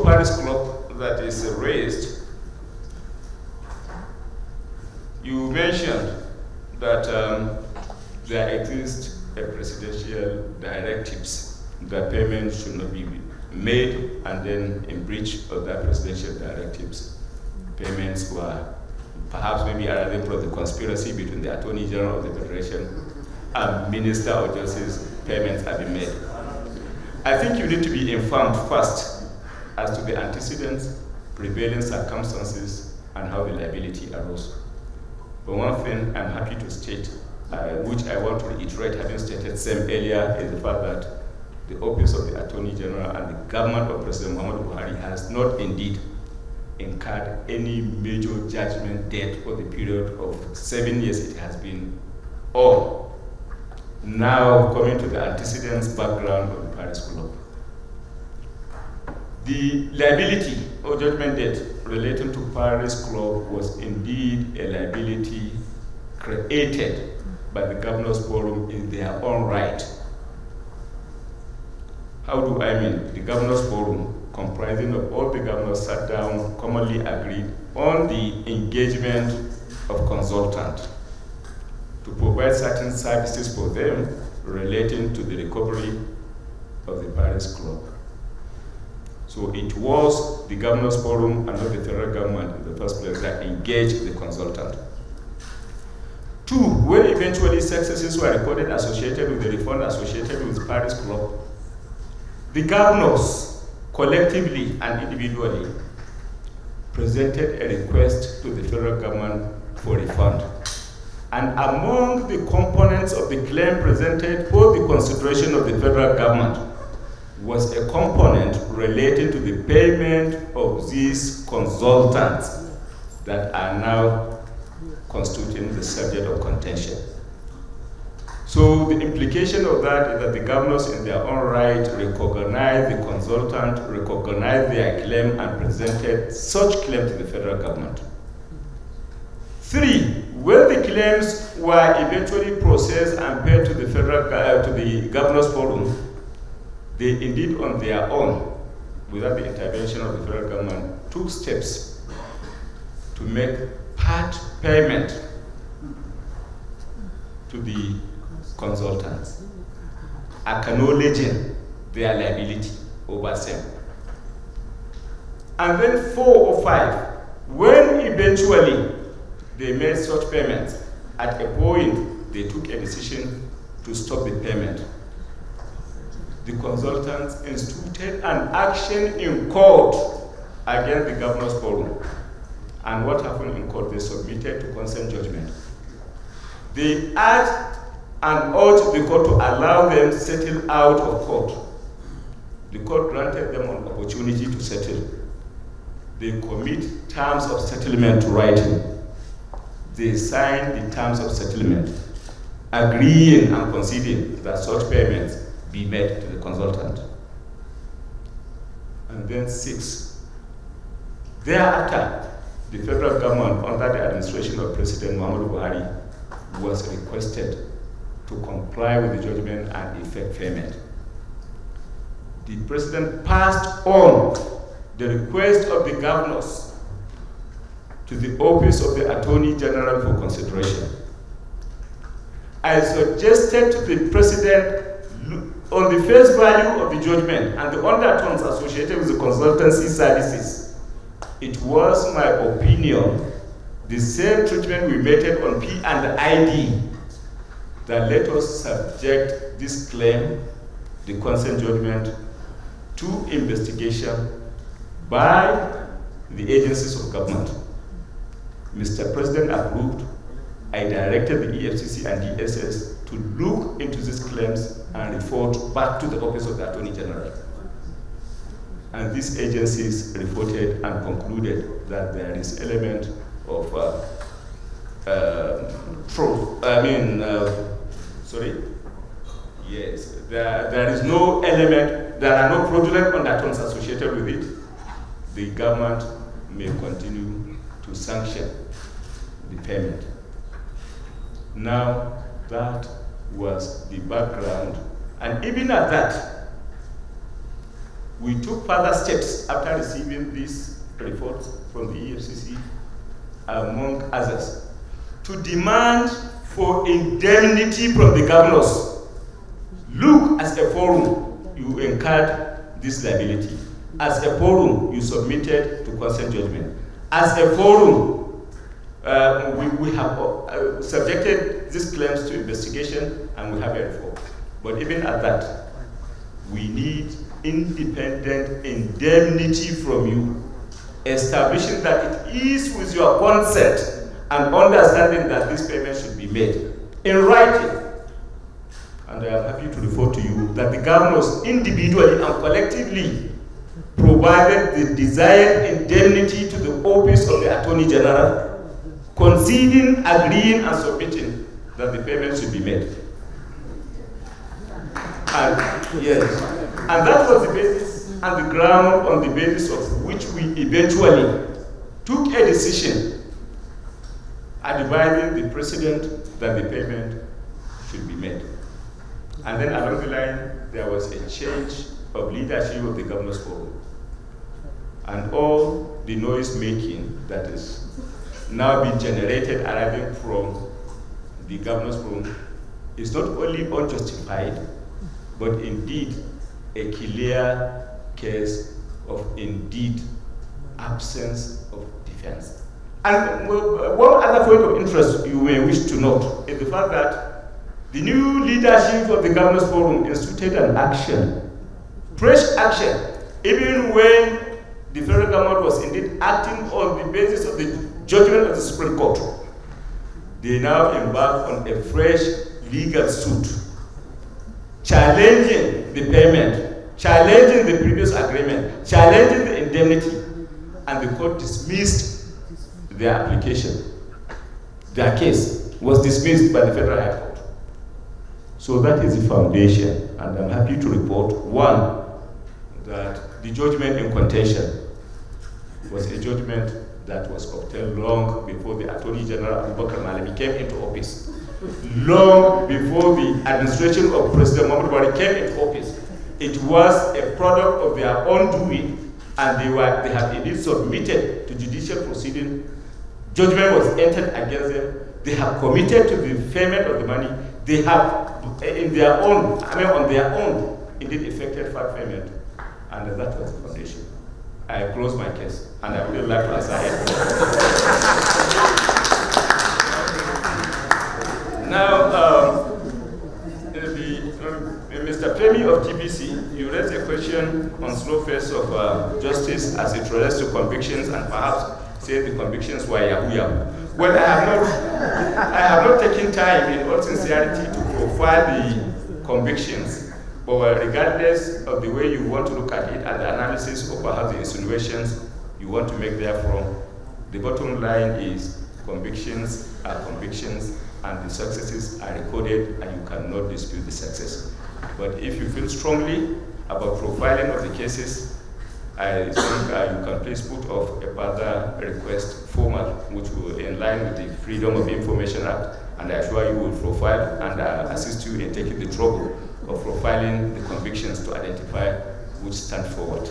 Paris Club that is raised, you mentioned that there exists a presidential directives that payments should not be made, and then in breach of that presidential directives, payments were perhaps maybe arising from the conspiracy between the Attorney General of the Federation and Minister of Justice. Payments have been made. I think you need to be informed first as to the antecedents, prevailing circumstances, and how the liability arose. But one thing I'm happy to state, which I want to reiterate, having stated same earlier, is the fact that the Office of the Attorney General and the government of President Muhammadu Buhari has not indeed incurred any major judgment debt for the period of 7 years it has been on. Now, coming to the antecedents background of the Paris Club. The liability or judgment debt relating to Paris Club was indeed a liability created by the Governors Forum in their own right. How do I mean? The Governors Forum, comprising of all the governors, sat down, commonly agreed on the engagement of consultant to provide certain services for them relating to the recovery of the Paris Club. So it was the Governors Forum and not the federal government in the first place that engaged the consultant. Two, when eventually successes were recorded associated with the refund associated with Paris Club, the governors, collectively and individually, presented a request to the federal government for refund. And among the components of the claim presented for the consideration of the federal government was a component relating to the payment of these consultants that are now constituting the subject of contention. So the implication of that is that the governors in their own right recognized the consultant, recognized their claim, and presented such claim to the federal government. Three, when the claims were eventually processed and paid to the the Governors Forum, they indeed on their own, without the intervention of the federal government, took steps to make part payment to the consultants, acknowledging their liability over them. And then 4 or 5, when eventually they made such payments, at a point they took a decision to stop the payment. The consultants instituted an action in court against the Governors Forum. And what happened in court? They submitted to consent judgment. They asked and urged the court to allow them to settle out of court. The court granted them an opportunity to settle. They commit terms of settlement to writing. They signed the terms of settlement, agreeing and conceding that such payments be made to the consultant. And then 6, thereafter, the federal government, under the administration of President Muhammadu Buhari, was requested to comply with the judgment and effect payment. The president passed on the request of the governors to the Office of the Attorney General for consideration. I suggested to the president, on the face value of the judgment and the undertones associated with the consultancy services, it was my opinion, the same treatment we meted on P and ID, that let us subject this claim, the consent judgment, to investigation by the agencies of government. Mr. President approved. I directed the EFCC and DSS to look into these claims and report back to the Office of the Attorney General. And these agencies reported and concluded that there is element of there is no element, there are no fraudulent undertones associated with it. The government may continue to sanction the payment. Now, that was the background, and even at that, We took further steps after receiving these reports from the EFCC, among others, to demand for indemnity from the governors. Look, as a forum, you incurred this liability. As a forum, you submitted to consent judgment. As a forum, we have subjected these claims to investigation, and we have a report. But even at that, we need independent indemnity from you, establishing that it is with your consent and understanding that this payment should be made in writing. And I am happy to report to you that the governors individually and collectively provided the desired indemnity to the office of the Attorney General, conceding, agreeing, and submitting that the payment should be made. And yes, and that was the basis and the ground on the basis of which we eventually took a decision advising the president that the payment should be made. And then along the line, there was a change of leadership of the Governors Forum. And all the noise making that is now being generated arriving from the Governors Forum is not only unjustified, but indeed a clear case of indeed absence of defense. And one other point of interest you may wish to note is the fact that the new leadership of the Governors Forum instituted an action, fresh action, even when the federal government was indeed acting on the basis of the judgment of the Supreme Court. They now embark on a fresh legal suit, challenging the payment, challenging the previous agreement, challenging the indemnity, and the court dismissed their application. Their case was dismissed by the Federal High Court. So that is the foundation, and I'm happy to report, one, that the judgment in contention was a judgment that was obtained long before the Attorney General Malami came into office, long before the administration of President Muhammadu Buhari came into office. It was a product of their own doing, and they have indeed submitted to judicial proceeding. Judgment was entered against them. They have committed to the payment of the money. They have, on their own, indeed effected fact payment, and that was the foundation. I close my case, and I would like to answer it. Now, Mr. Femi of TBC, you raised a question on slow phase of justice as it relates to convictions, and perhaps say the convictions were yahoo yahoo. Well, I have not taken time, in all sincerity, to profile the convictions. But regardless of the way you want to look at it and the analysis or perhaps the insinuations you want to make therefrom, the bottom line is convictions are convictions and the successes are recorded and you cannot dispute the success. But if you feel strongly about profiling of the cases, I think you can please put off a further request formal, which will in line with the Freedom of Information Act, and I assure you will profile and assist you in taking the trouble of profiling the convictions to identify which stand forward.